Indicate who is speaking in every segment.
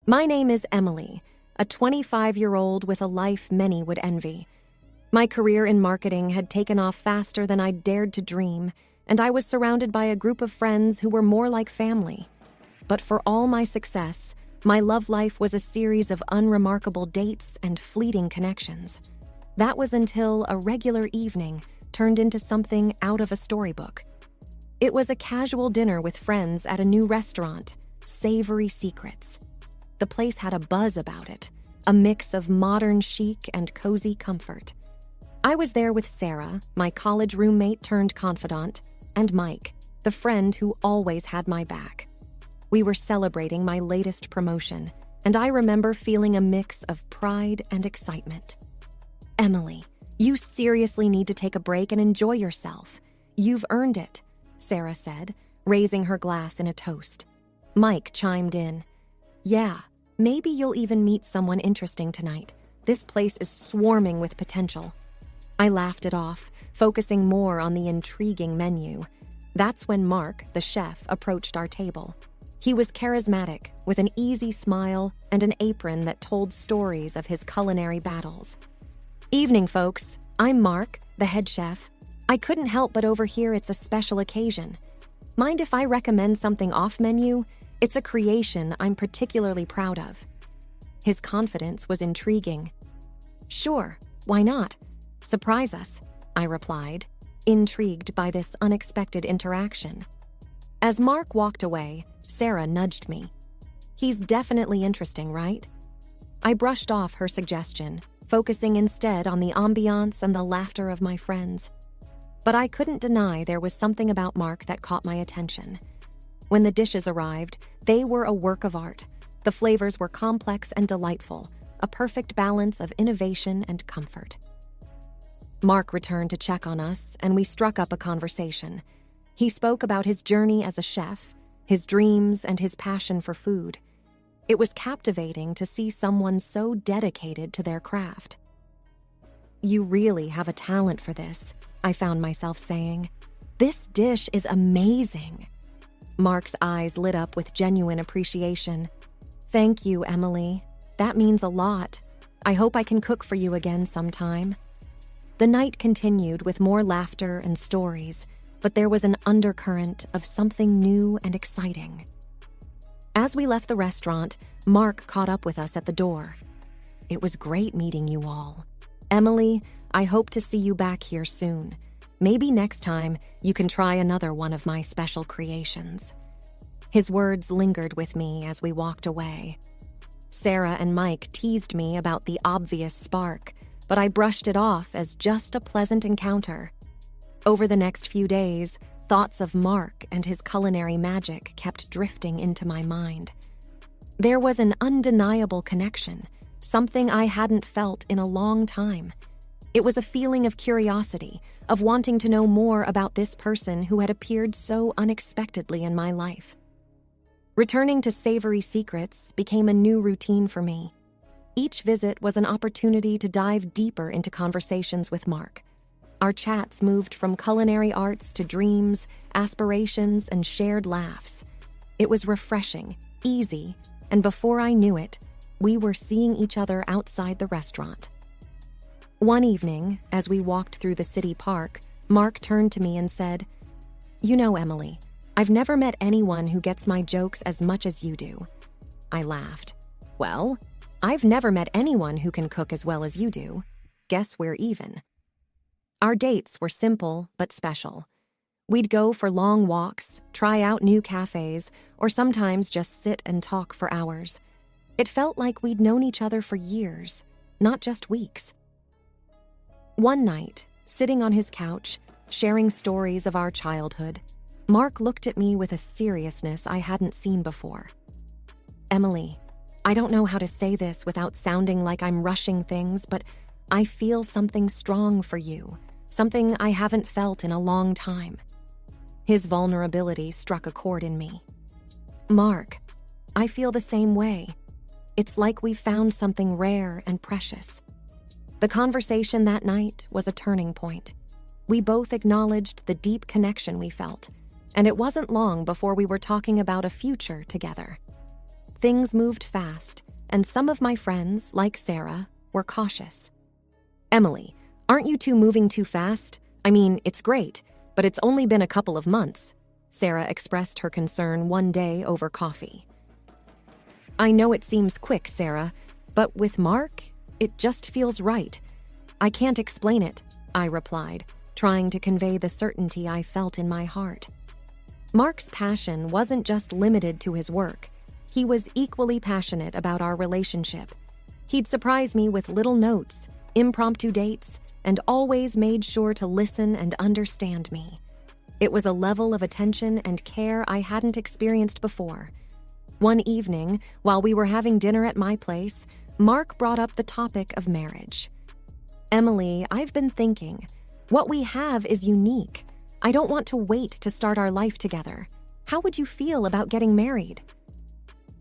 Speaker 1: My name is Emily, a 25-year-old with a life many would envy. My career in marketing had taken off faster than I dared to dream, and I was surrounded by a group of friends who were more like family. But for all my success, my love life was a series of unremarkable dates and fleeting connections. That was until a regular evening turned into something out of a storybook. It was a casual dinner with friends at a new restaurant, Savory Secrets. The place had a buzz about it, a mix of modern chic and cozy comfort. I was there with Sarah, my college roommate turned confidant, and Mike, the friend who always had my back. We were celebrating my latest promotion, and I remember feeling a mix of pride and excitement. "Emily, you seriously need to take a break and enjoy yourself. You've earned it," Sarah said, raising her glass in a toast. Mike chimed in. "Yeah, maybe you'll even meet someone interesting tonight. This place is swarming with potential." I laughed it off, focusing more on the intriguing menu. That's when Mark, the chef, approached our table. He was charismatic, with an easy smile and an apron that told stories of his culinary battles. "Evening, folks. I'm Mark, the head chef. I couldn't help but overhear it's a special occasion. Mind if I recommend something off-menu? It's a creation I'm particularly proud of." His confidence was intriguing. "Sure, why not? Surprise us," I replied, intrigued by this unexpected interaction. As Mark walked away, Sarah nudged me. "He's definitely interesting, right?" I brushed off her suggestion, focusing instead on the ambiance and the laughter of my friends. But I couldn't deny there was something about Mark that caught my attention. When the dishes arrived, they were a work of art. The flavors were complex and delightful, a perfect balance of innovation and comfort. Mark returned to check on us, and we struck up a conversation. He spoke about his journey as a chef, his dreams, and his passion for food. It was captivating to see someone so dedicated to their craft. "You really have a talent for this," I found myself saying. "This dish is amazing." Mark's eyes lit up with genuine appreciation. "Thank you, Emily. That means a lot. I hope I can cook for you again sometime." The night continued with more laughter and stories, but there was an undercurrent of something new and exciting. As we left the restaurant, Mark caught up with us at the door. "It was great meeting you all. Emily, I hope to see you back here soon. Maybe next time you can try another one of my special creations." His words lingered with me as we walked away. Sarah and Mike teased me about the obvious spark, but I brushed it off as just a pleasant encounter. Over the next few days, thoughts of Mark and his culinary magic kept drifting into my mind. There was an undeniable connection, something I hadn't felt in a long time. It was a feeling of curiosity, of wanting to know more about this person who had appeared so unexpectedly in my life. Returning to Savory Secrets became a new routine for me. Each visit was an opportunity to dive deeper into conversations with Mark. Our chats moved from culinary arts to dreams, aspirations, and shared laughs. It was refreshing, easy, and before I knew it, we were seeing each other outside the restaurant. One evening, as we walked through the city park, Mark turned to me and said, "You know, Emily, I've never met anyone who gets my jokes as much as you do." I laughed. "Well, I've never met anyone who can cook as well as you do. Guess we're even." Our dates were simple but special. We'd go for long walks, try out new cafes, or sometimes just sit and talk for hours. It felt like we'd known each other for years, not just weeks. One night, sitting on his couch, sharing stories of our childhood, Mark looked at me with a seriousness I hadn't seen before. "Emily, I don't know how to say this without sounding like I'm rushing things, but I feel something strong for you, something I haven't felt in a long time." His vulnerability struck a chord in me. "Mark, I feel the same way. It's like we found something rare and precious." The conversation that night was a turning point. We both acknowledged the deep connection we felt, and it wasn't long before we were talking about a future together. Things moved fast, and some of my friends, like Sarah, were cautious. "Emily, aren't you two moving too fast? I mean, it's great, but it's only been a couple of months," Sarah expressed her concern one day over coffee. "I know it seems quick, Sarah, but with Mark, it just feels right. I can't explain it," I replied, trying to convey the certainty I felt in my heart. Mark's passion wasn't just limited to his work. He was equally passionate about our relationship. He'd surprise me with little notes, impromptu dates, and always made sure to listen and understand me. It was a level of attention and care I hadn't experienced before. One evening, while we were having dinner at my place, Mark brought up the topic of marriage. "Emily, I've been thinking, what we have is unique. I don't want to wait to start our life together. How would you feel about getting married?"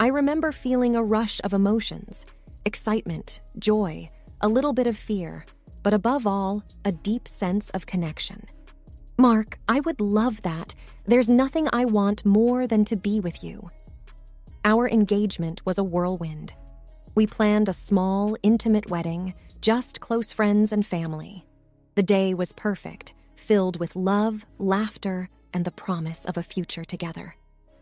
Speaker 1: I remember feeling a rush of emotions, excitement, joy, a little bit of fear, but above all, a deep sense of connection. "Mark, I would love that. There's nothing I want more than to be with you." Our engagement was a whirlwind. We planned a small, intimate wedding, just close friends and family. The day was perfect, filled with love, laughter, and the promise of a future together.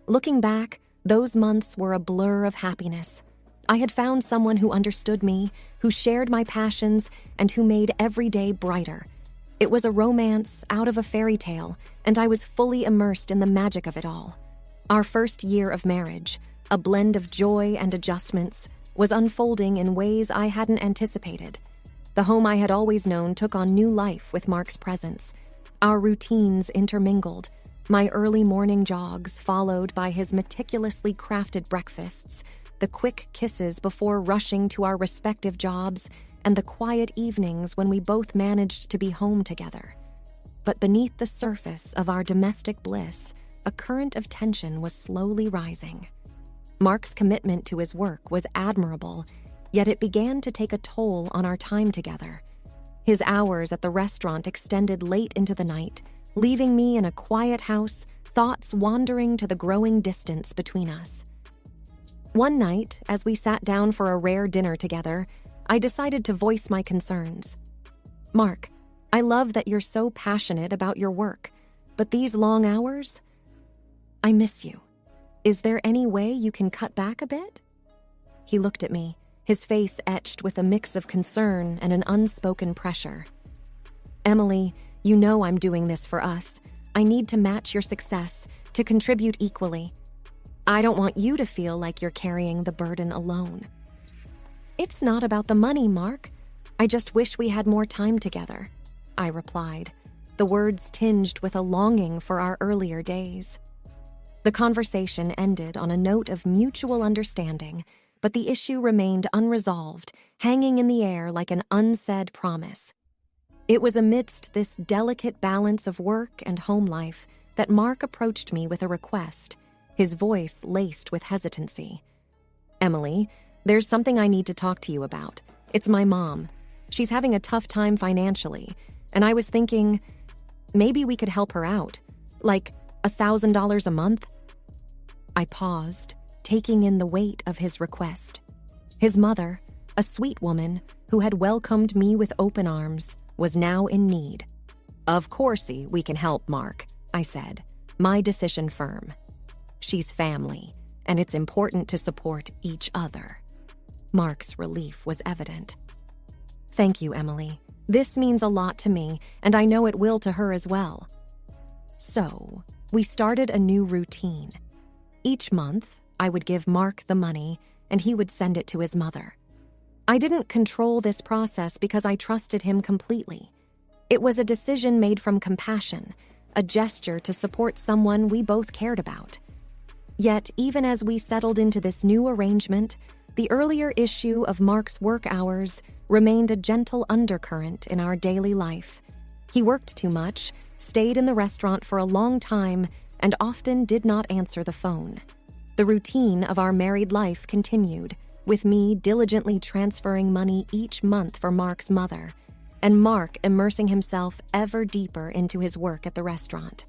Speaker 1: Looking back, those months were a blur of happiness. I had found someone who understood me, who shared my passions, and who made every day brighter. It was a romance out of a fairy tale, and I was fully immersed in the magic of it all. Our first year of marriage, a blend of joy and adjustments, was unfolding in ways I hadn't anticipated. The home I had always known took on new life with Mark's presence. Our routines intermingled, my early morning jogs followed by his meticulously crafted breakfasts, the quick kisses before rushing to our respective jobs, and the quiet evenings when we both managed to be home together. But beneath the surface of our domestic bliss, a current of tension was slowly rising. Mark's commitment to his work was admirable, yet it began to take a toll on our time together. His hours at the restaurant extended late into the night, leaving me in a quiet house, thoughts wandering to the growing distance between us. One night, as we sat down for a rare dinner together, I decided to voice my concerns. "Mark, I love that you're so passionate about your work, but these long hours? I miss you. Is there any way you can cut back a bit?" He looked at me, his face etched with a mix of concern and an unspoken pressure. "Emily, you know I'm doing this for us. I need to match your success, to contribute equally. I don't want you to feel like you're carrying the burden alone." "It's not about the money, Mark. I just wish we had more time together," I replied, the words tinged with a longing for our earlier days. The conversation ended on a note of mutual understanding, but the issue remained unresolved, hanging in the air like an unsaid promise. It was amidst this delicate balance of work and home life that Mark approached me with a request, his voice laced with hesitancy. "Emily, there's something I need to talk to you about. It's my mom. She's having a tough time financially, and I was thinking maybe we could help her out, like $1,000 a month." I paused, taking in the weight of his request. His mother, a sweet woman who had welcomed me with open arms, was now in need. "Of course we can help, Mark," I said, my decision firm. "She's family, and it's important to support each other." Mark's relief was evident. "Thank you, Emily. This means a lot to me, and I know it will to her as well." So, we started a new routine. Each month, I would give Mark the money, and he would send it to his mother. I didn't control this process because I trusted him completely. It was a decision made from compassion, a gesture to support someone we both cared about. Yet, even as we settled into this new arrangement, the earlier issue of Mark's work hours remained a gentle undercurrent in our daily life. He worked too much, stayed in the restaurant for a long time, and often did not answer the phone. The routine of our married life continued, with me diligently transferring money each month for Mark's mother, and Mark immersing himself ever deeper into his work at the restaurant.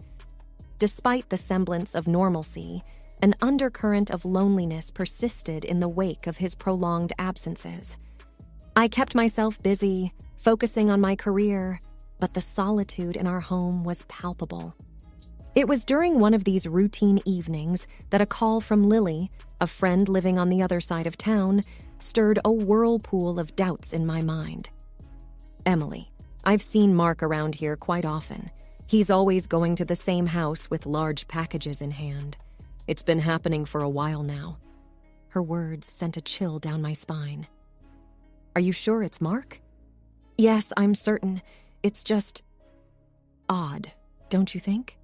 Speaker 1: Despite the semblance of normalcy, An undercurrent of loneliness persisted in the wake of his prolonged absences. I kept myself busy, focusing on my career, but the solitude in our home was palpable. It was during one of these routine evenings that a call from Lily, a friend living on the other side of town, stirred a whirlpool of doubts in my mind. "Emily, I've seen Mark around here quite often. He's always going to the same house with large packages in hand. It's been happening for a while now." Her words sent a chill down my spine. "Are you sure it's Mark?" "Yes, I'm certain. It's just odd, don't you think?"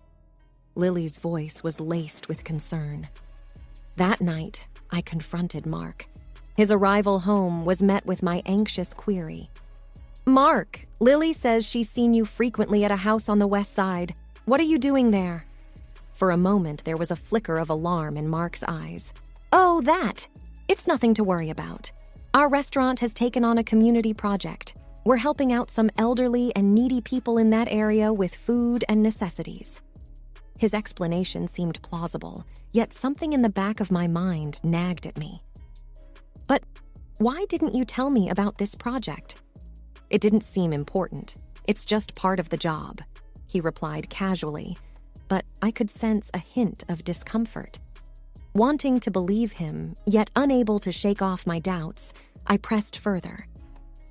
Speaker 1: Lily's voice was laced with concern. That night, I confronted Mark. His arrival home was met with my anxious query. "Mark, Lily says she's seen you frequently at a house on the west side. What are you doing there?" For a moment, there was a flicker of alarm in Mark's eyes. "Oh, that! It's nothing to worry about. Our restaurant has taken on a community project. We're helping out some elderly and needy people in that area with food and necessities." His explanation seemed plausible, yet something in the back of my mind nagged at me. "But why didn't you tell me about this project?" "It didn't seem important. It's just part of the job," he replied casually, but I could sense a hint of discomfort. Wanting to believe him, yet unable to shake off my doubts, I pressed further.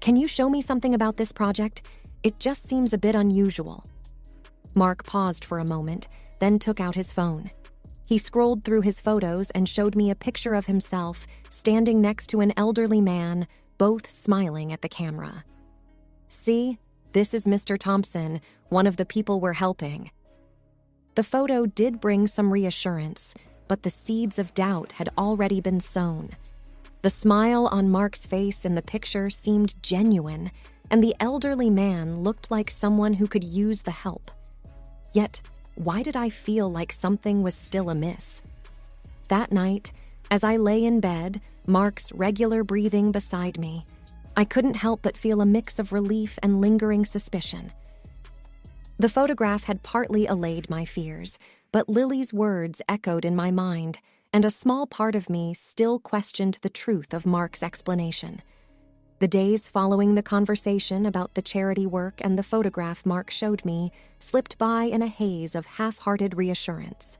Speaker 1: "Can you show me something about this project? It just seems a bit unusual." Mark paused for a moment, then took out his phone. He scrolled through his photos and showed me a picture of himself standing next to an elderly man, both smiling at the camera. "See, this is Mr. Thompson, one of the people we're helping." The photo did bring some reassurance, but the seeds of doubt had already been sown. The smile on Mark's face in the picture seemed genuine, and the elderly man looked like someone who could use the help. Yet, why did I feel like something was still amiss? That night, as I lay in bed, Mark's regular breathing beside me, I couldn't help but feel a mix of relief and lingering suspicion. The photograph had partly allayed my fears, but Lily's words echoed in my mind, and a small part of me still questioned the truth of Mark's explanation. The days following the conversation about the charity work and the photograph Mark showed me slipped by in a haze of half-hearted reassurance.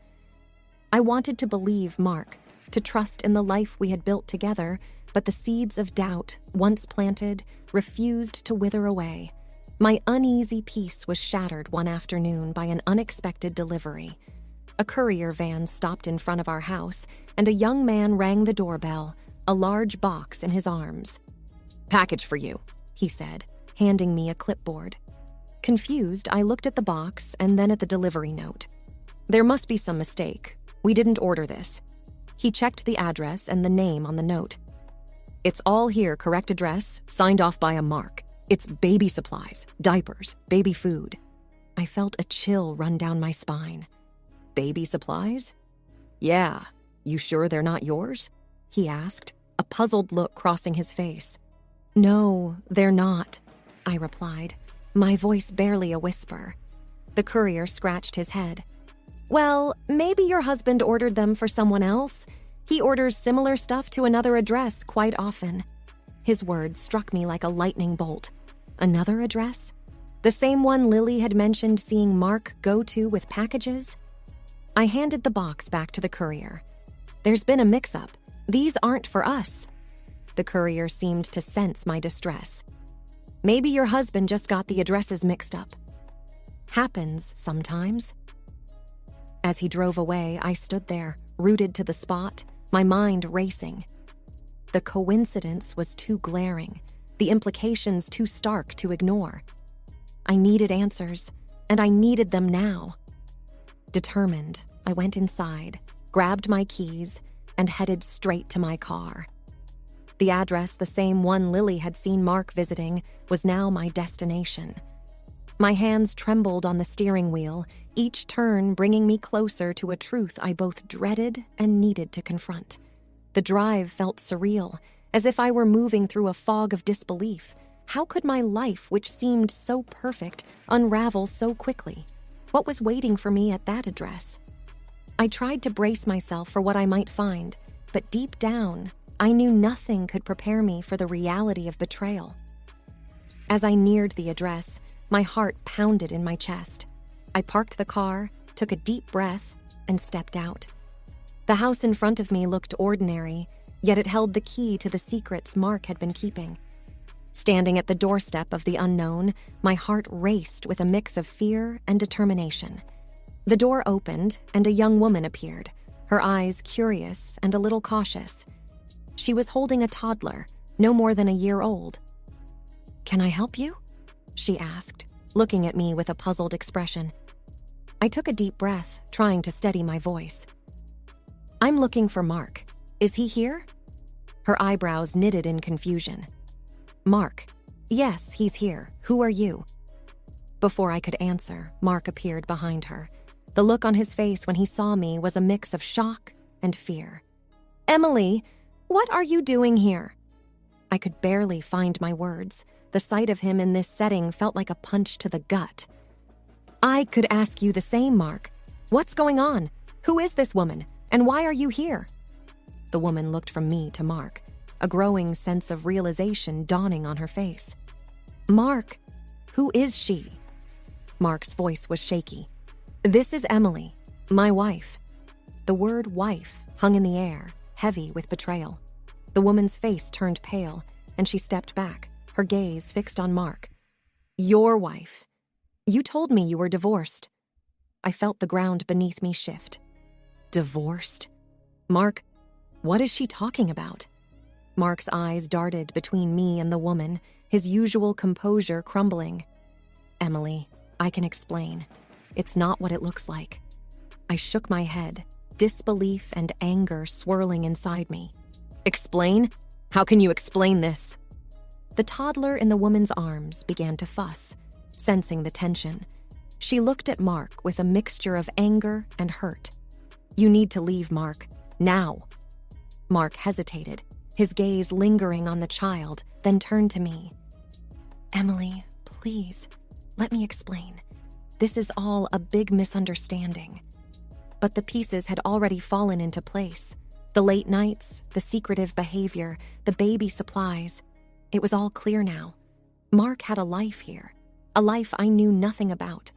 Speaker 1: I wanted to believe Mark, to trust in the life we had built together, but the seeds of doubt, once planted, refused to wither away. My uneasy peace was shattered one afternoon by an unexpected delivery. A courier van stopped in front of our house, and a young man rang the doorbell, a large box in his arms. "Package for you," he said, handing me a clipboard. Confused, I looked at the box and then at the delivery note. "There must be some mistake. We didn't order this." He checked the address and the name on the note. "It's all here, correct address, signed off by a Mark. It's baby supplies, diapers, baby food." I felt a chill run down my spine. "Baby supplies?" "Yeah. You sure they're not yours?" he asked, a puzzled look crossing his face. "No, they're not," I replied, my voice barely a whisper. The courier scratched his head. "Well, maybe your husband ordered them for someone else. He orders similar stuff to another address quite often." His words struck me like a lightning bolt. Another address? The same one Lily had mentioned seeing Mark go to with packages? I handed the box back to the courier. "There's been a mix-up. These aren't for us." The courier seemed to sense my distress. "Maybe your husband just got the addresses mixed up." Happens sometimes. As he drove away, I stood there, rooted to the spot, my mind racing. The coincidence was too glaring, the implications too stark to ignore. I needed answers, and I needed them now. Determined, I went inside, grabbed my keys, and headed straight to my car. The address, the same one Lily had seen Mark visiting, was now my destination. My hands trembled on the steering wheel, each turn bringing me closer to a truth I both dreaded and needed to confront. The drive felt surreal, as if I were moving through a fog of disbelief. How could my life, which seemed so perfect, unravel so quickly? What was waiting for me at that address? I tried to brace myself for what I might find, but deep down, I knew nothing could prepare me for the reality of betrayal. As I neared the address, my heart pounded in my chest. I parked the car, took a deep breath, and stepped out. The house in front of me looked ordinary, yet it held the key to the secrets Mark had been keeping. Standing at the doorstep of the unknown, my heart raced with a mix of fear and determination. The door opened, and a young woman appeared, her eyes curious and a little cautious. She was holding a toddler, no more than a year old. "Can I help you?" she asked, looking at me with a puzzled expression. I took a deep breath, trying to steady my voice. "I'm looking for Mark. Is he here?" Her eyebrows knitted in confusion. "Mark. Yes, he's here. Who are you?" Before I could answer, Mark appeared behind her. The look on his face when he saw me was a mix of shock and fear. "Emily, what are you doing here?" I could barely find my words. The sight of him in this setting felt like a punch to the gut. "I could ask you the same, Mark. What's going on? Who is this woman? And why are you here?" The woman looked from me to Mark, a growing sense of realization dawning on her face. "Mark, who is she?" Mark's voice was shaky. "This is Emily, my wife." The word wife hung in the air, heavy with betrayal. The woman's face turned pale, and she stepped back, her gaze fixed on Mark. "Your wife. You told me you were divorced." I felt the ground beneath me shift. Divorced? Mark, what is she talking about? Mark's eyes darted between me and the woman, his usual composure crumbling. "Emily, I can explain. It's not what it looks like." I shook my head, disbelief and anger swirling inside me. "Explain? How can you explain this?" The toddler in the woman's arms began to fuss, sensing the tension. She looked at Mark with a mixture of anger and hurt. "You need to leave, Mark. Now." Mark hesitated, his gaze lingering on the child, then turned to me. "Emily, please, let me explain. This is all a big misunderstanding." But the pieces had already fallen into place. The late nights, the secretive behavior, the baby supplies. It was all clear now. Mark had a life here, a life I knew nothing about.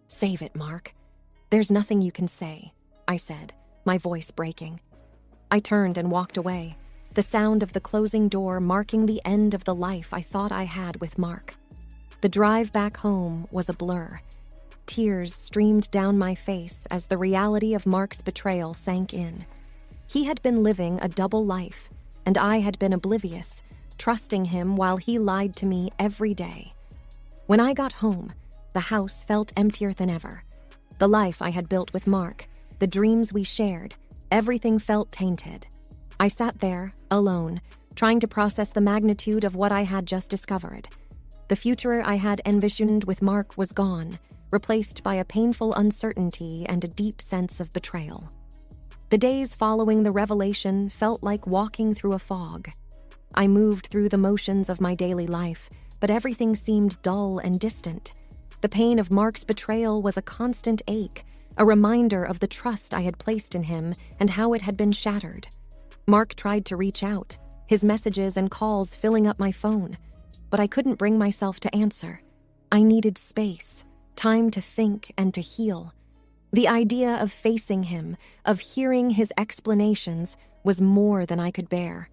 Speaker 1: "Save it, Mark. There's nothing you can say," I said, my voice breaking. I turned and walked away, the sound of the closing door marking the end of the life I thought I had with Mark. The drive back home was a blur. Tears streamed down my face as the reality of Mark's betrayal sank in. He had been living a double life, and I had been oblivious, trusting him while he lied to me every day. When I got home, the house felt emptier than ever. The life I had built with Mark, the dreams we shared, everything felt tainted. I sat there, alone, trying to process the magnitude of what I had just discovered. The future I had envisioned with Mark was gone, replaced by a painful uncertainty and a deep sense of betrayal. The days following the revelation felt like walking through a fog. I moved through the motions of my daily life, but everything seemed dull and distant. The pain of Mark's betrayal was a constant ache, a reminder of the trust I had placed in him and how it had been shattered. Mark tried to reach out, his messages and calls filling up my phone, but I couldn't bring myself to answer. I needed space, time to think and to heal. The idea of facing him, of hearing his explanations, was more than I could bear.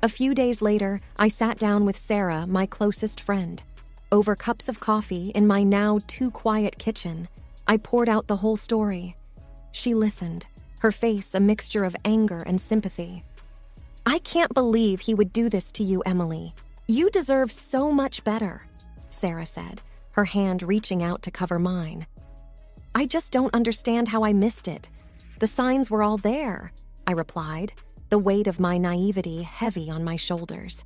Speaker 1: A few days later, I sat down with Sarah, my closest friend. Over cups of coffee in my now too quiet kitchen, I poured out the whole story. She listened, her face a mixture of anger and sympathy. "I can't believe he would do this to you, Emily. You deserve so much better," Sarah said, her hand reaching out to cover mine. "I just don't understand how I missed it. The signs were all there," I replied, the weight of my naivety heavy on my shoulders.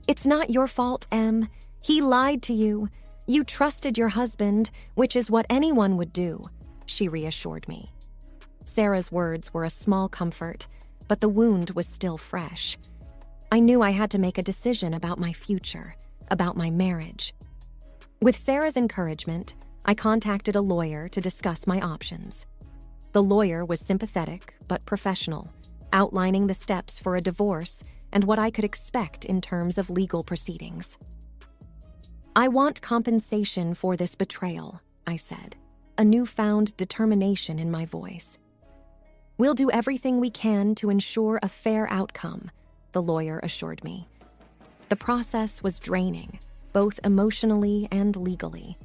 Speaker 1: "It's not your fault, Em. He lied to you. You trusted your husband, which is what anyone would do," she reassured me. Sarah's words were a small comfort, but the wound was still fresh. I knew I had to make a decision about my future, about my marriage. With Sarah's encouragement, I contacted a lawyer to discuss my options. The lawyer was sympathetic but professional, outlining the steps for a divorce and what I could expect in terms of legal proceedings. "I want compensation for this betrayal," I said, a newfound determination in my voice. "We'll do everything we can to ensure a fair outcome," the lawyer assured me. The process was draining, both emotionally and legally.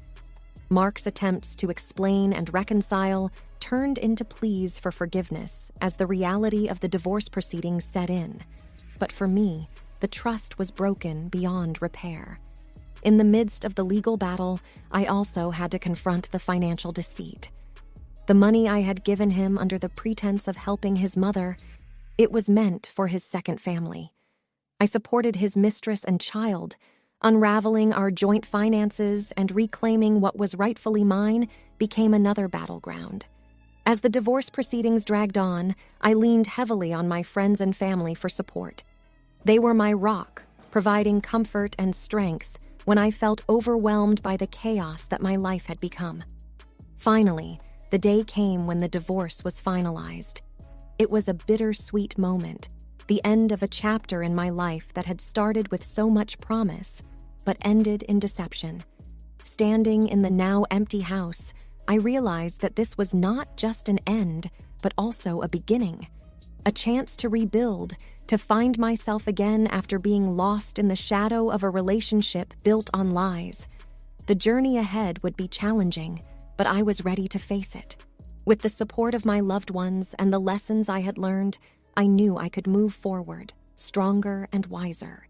Speaker 1: Mark's attempts to explain and reconcile turned into pleas for forgiveness as the reality of the divorce proceedings set in. But for me, the trust was broken beyond repair. In the midst of the legal battle, I also had to confront the financial deceit. The money I had given him under the pretense of helping his mother, it was meant for his second family. I supported his mistress and child. Unraveling our joint finances and reclaiming what was rightfully mine became another battleground. As the divorce proceedings dragged on, I leaned heavily on my friends and family for support. They were my rock, providing comfort and strength when I felt overwhelmed by the chaos that my life had become. Finally, the day came when the divorce was finalized. It was a bittersweet moment, the end of a chapter in my life that had started with so much promise, but ended in deception. Standing in the now empty house, I realized that this was not just an end, but also a beginning. A chance to rebuild, to find myself again after being lost in the shadow of a relationship built on lies. The journey ahead would be challenging, but I was ready to face it. With the support of my loved ones and the lessons I had learned, I knew I could move forward, stronger and wiser.